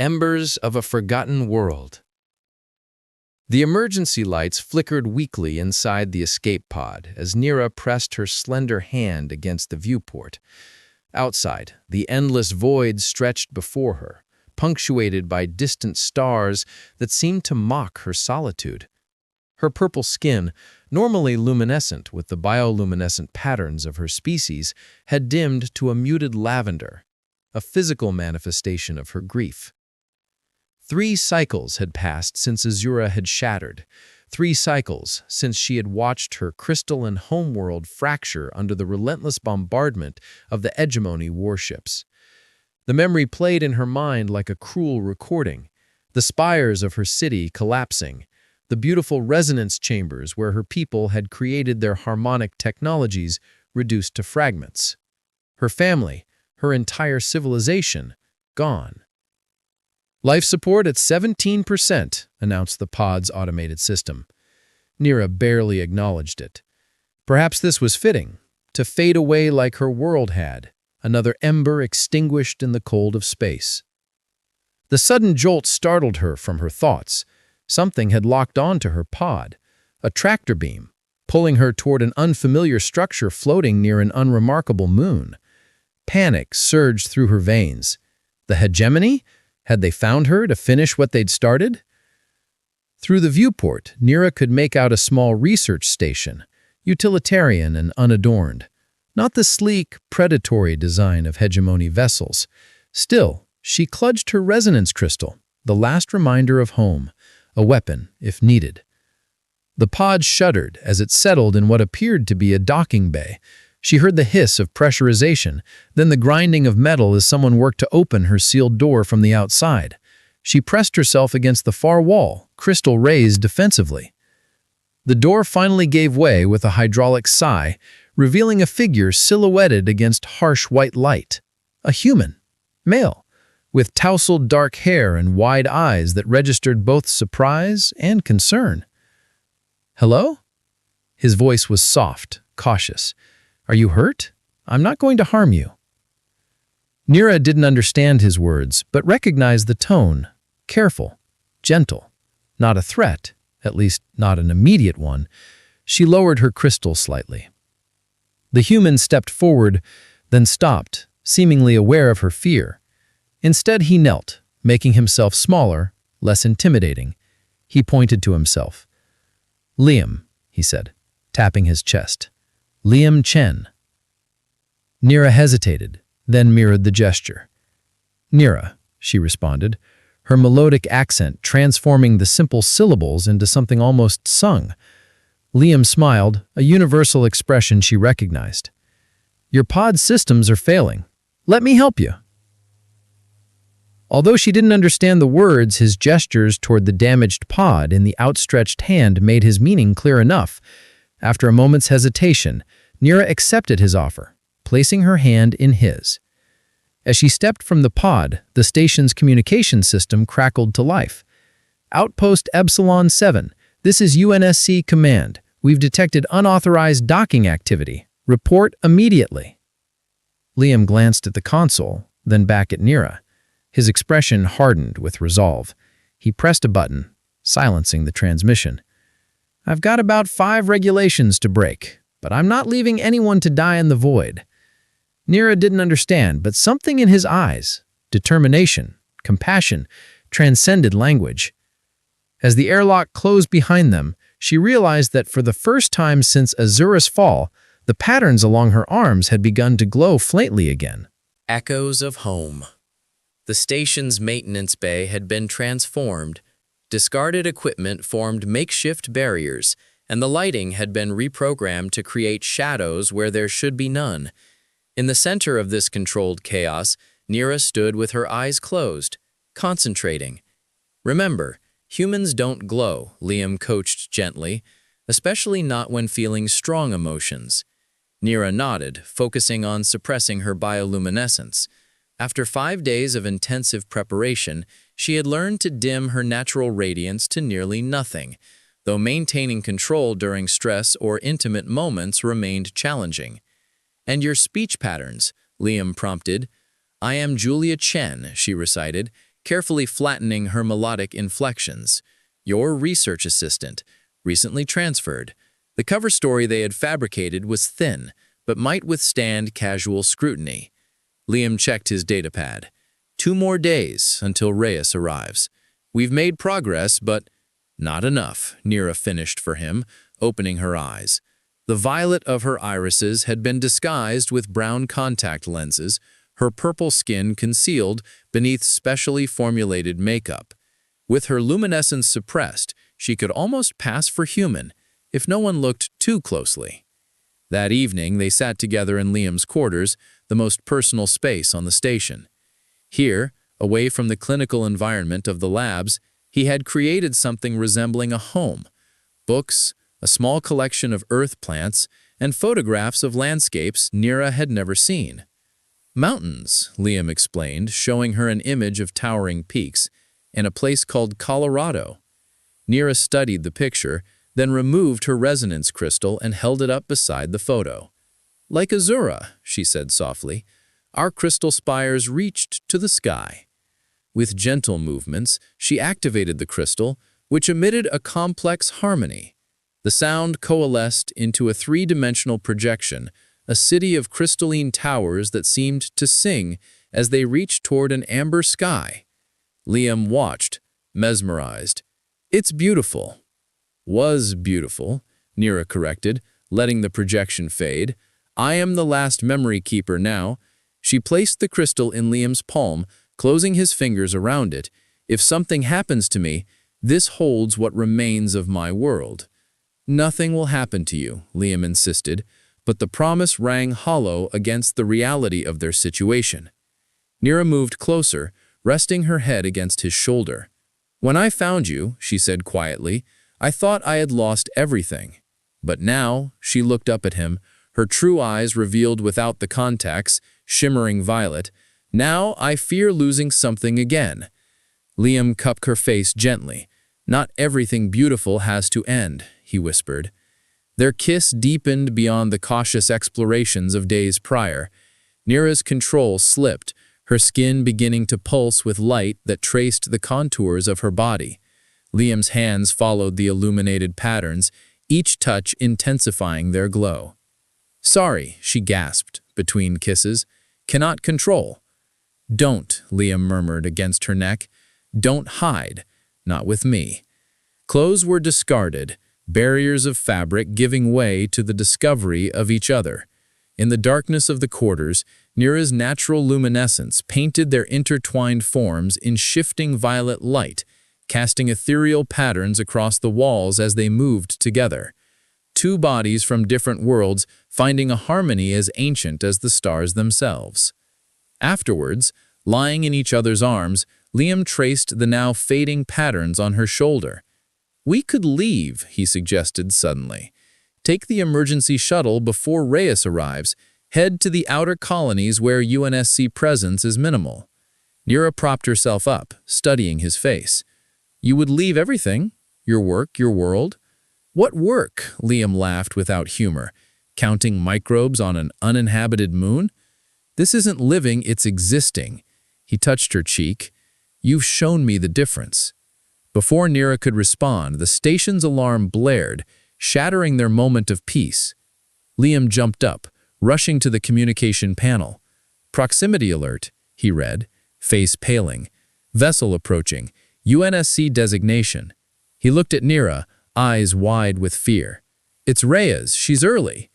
Embers of a Forgotten World. The emergency lights flickered weakly inside the escape pod as Nira pressed her slender hand against the viewport. Outside, the endless void stretched before her, punctuated by distant stars that seemed to mock her solitude. Her purple skin, normally luminescent with the bioluminescent patterns of her species, had dimmed to a muted lavender, a physical manifestation of her grief. 3 cycles had passed since Azura had shattered. 3 cycles since she had watched her crystalline homeworld fracture under the relentless bombardment of the hegemony warships. The memory played in her mind like a cruel recording, the spires of her city collapsing, the beautiful resonance chambers where her people had created their harmonic technologies reduced to fragments. Her family, her entire civilization, gone. "Life support at 17%, announced the pod's automated system. Nira barely acknowledged it. Perhaps this was fitting, to fade away like her world had, another ember extinguished in the cold of space. The sudden jolt startled her from her thoughts. Something had locked onto her pod, a tractor beam, pulling her toward an unfamiliar structure floating near an unremarkable moon. Panic surged through her veins. The hegemony? Had they found her to finish what they'd started? Through the viewport, Nira could make out a small research station, utilitarian and unadorned. Not the sleek, predatory design of hegemony vessels. Still, she clutched her resonance crystal, the last reminder of home, a weapon if needed. The pod shuddered as it settled in what appeared to be a docking bay. She heard the hiss of pressurization, then the grinding of metal as someone worked to open her sealed door from the outside. She pressed herself against the far wall, crystal raised defensively. The door finally gave way with a hydraulic sigh, revealing a figure silhouetted against harsh white light. A human, male, with tousled dark hair and wide eyes that registered both surprise and concern. "Hello?" His voice was soft, cautious. "Are you hurt? I'm not going to harm you." Nira didn't understand his words, but recognized the tone, careful, gentle, not a threat, at least not an immediate one. She lowered her crystal slightly. The human stepped forward, then stopped, seemingly aware of her fear. Instead, he knelt, making himself smaller, less intimidating. He pointed to himself. "Liam," he said, tapping his chest. "Liam Chen." Nira hesitated, then mirrored the gesture. "Nira," she responded, her melodic accent transforming the simple syllables into something almost sung. Liam smiled, a universal expression she recognized. "Your pod systems are failing. Let me help you." Although she didn't understand the words, his gestures toward the damaged pod in the outstretched hand made his meaning clear enough. After a moment's hesitation, Nira accepted his offer, placing her hand in his. As she stepped from the pod, the station's communication system crackled to life. "Outpost Epsilon 7, this is UNSC Command. We've detected unauthorized docking activity. Report immediately." Liam glanced at the console, then back at Nira. His expression hardened with resolve. He pressed a button, silencing the transmission. "I've got about 5 regulations to break, but I'm not leaving anyone to die in the void." Nira didn't understand, but something in his eyes, determination, compassion, transcended language. As the airlock closed behind them, she realized that for the first time since Azura's fall, the patterns along her arms had begun to glow faintly again. Echoes of home. The station's maintenance bay had been transformed. Discarded equipment formed makeshift barriers, and the lighting had been reprogrammed to create shadows where there should be none. In the center of this controlled chaos, Nira stood with her eyes closed, concentrating. "Remember, humans don't glow," Liam coached gently, especially not when feeling strong emotions. Nira nodded, focusing on suppressing her bioluminescence. After 5 days of intensive preparation, she had learned to dim her natural radiance to nearly nothing, though maintaining control during stress or intimate moments remained challenging. "And your speech patterns," Liam prompted. "I am Julia Chen," she recited, carefully flattening her melodic inflections. Your research assistant, recently transferred. The cover story they had fabricated was thin, but might withstand casual scrutiny. Liam checked his datapad. 2 more days until Reyes arrives. We've made progress, but not enough, Nira finished for him, opening her eyes. The violet of her irises had been disguised with brown contact lenses, her purple skin concealed beneath specially formulated makeup. With her luminescence suppressed, she could almost pass for human, if no one looked too closely. That evening, they sat together in Liam's quarters, the most personal space on the station. Here, away from the clinical environment of the labs, he had created something resembling a home. Books, a small collection of earth plants, and photographs of landscapes Nira had never seen. Mountains, Liam explained, showing her an image of towering peaks, in a place called Colorado. Nira studied the picture, then removed her resonance crystal and held it up beside the photo. Like Azura, she said softly, our crystal spires reached to the sky. With gentle movements, she activated the crystal, which emitted a complex harmony. The sound coalesced into a 3-dimensional projection, a city of crystalline towers that seemed to sing as they reached toward an amber sky. Liam watched, mesmerized. It's beautiful. Was beautiful, Nira corrected, letting the projection fade. I am the last memory keeper now. She placed the crystal in Liam's palm, closing his fingers around it. If something happens to me, this holds what remains of my world. Nothing will happen to you, Liam insisted, but the promise rang hollow against the reality of their situation. Nira moved closer, resting her head against his shoulder. When I found you, she said quietly, I thought I had lost everything. But now, she looked up at him, her true eyes revealed without the contacts, shimmering violet. Now I fear losing something again. Liam cupped her face gently. Not everything beautiful has to end, he whispered. Their kiss deepened beyond the cautious explorations of days prior. Nira's control slipped, her skin beginning to pulse with light that traced the contours of her body. Liam's hands followed the illuminated patterns, each touch intensifying their glow. Sorry, she gasped, between kisses. Cannot control. Don't, Liam murmured against her neck. Don't hide. Not with me. Clothes were discarded, barriers of fabric giving way to the discovery of each other. In the darkness of the quarters, Nira's natural luminescence painted their intertwined forms in shifting violet light, casting ethereal patterns across the walls as they moved together. 2 bodies from different worlds finding a harmony as ancient as the stars themselves. Afterwards, lying in each other's arms, Liam traced the now fading patterns on her shoulder. We could leave, he suggested suddenly. Take the emergency shuttle before Reyes arrives, head to the outer colonies where UNSC presence is minimal. Nira propped herself up, studying his face. You would leave everything? Your work, your world? What work? Liam laughed without humor. Counting microbes on an uninhabited moon? This isn't living, it's existing. He touched her cheek. You've shown me the difference. Before Nira could respond, the station's alarm blared, shattering their moment of peace. Liam jumped up, rushing to the communication panel. Proximity alert, he read, face paling. Vessel approaching. UNSC designation. He looked at Nira, eyes wide with fear. It's Reyes, she's early.